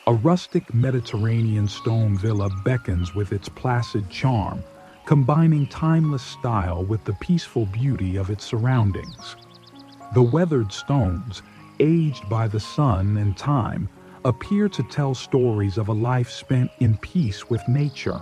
A rustic Mediterranean stone villa beckons with its placid charm, combining timeless style with the peaceful beauty of its surroundings. The weathered stones, aged by the sun and time, appear to tell stories of a life spent in peace with nature.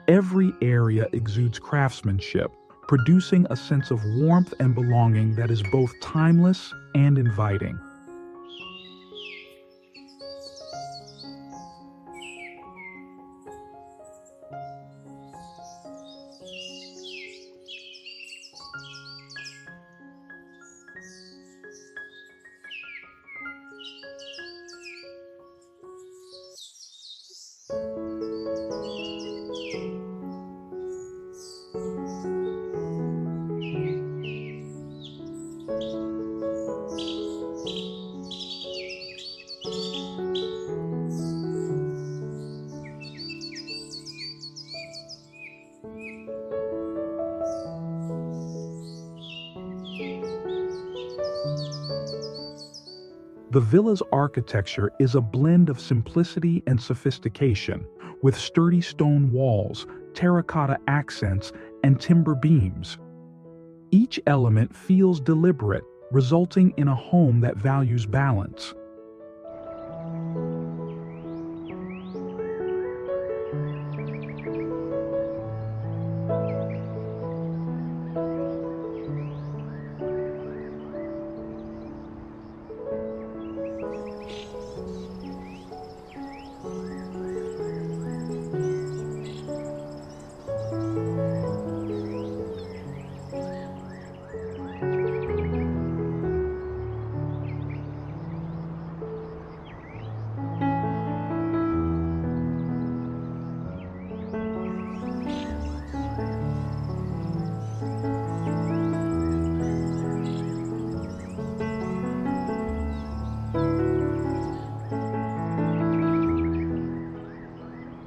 Every area exudes craftsmanship, producing a sense of warmth and belonging that is both timeless and inviting. The villa's architecture is a blend of simplicity and sophistication, with sturdy stone walls, terracotta accents, and timber beams. Each element feels deliberate, resulting in a home that values balance.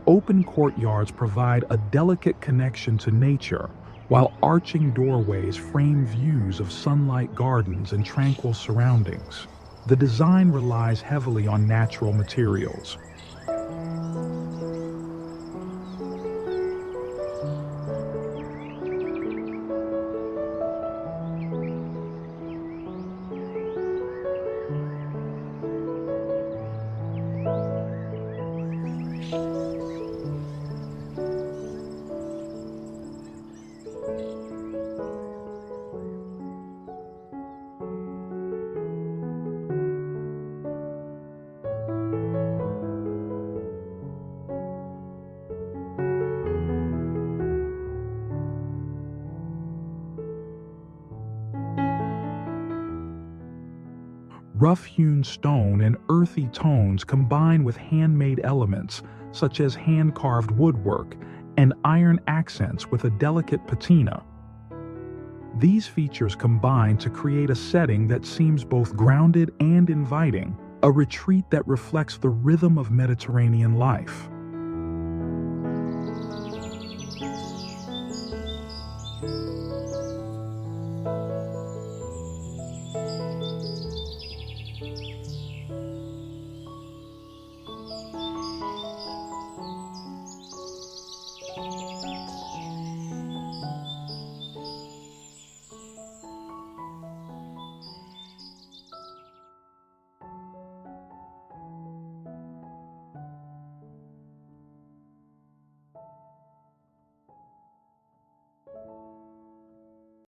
Open courtyards provide a delicate connection to nature, while arching doorways frame views of sunlight gardens and tranquil surroundings. The design relies heavily on natural materials. Rough-hewn stone and earthy tones combine with handmade elements such as hand-carved woodwork and iron accents with a delicate patina. These features combine to create a setting that seems both grounded and inviting, a retreat that reflects the rhythm of Mediterranean life.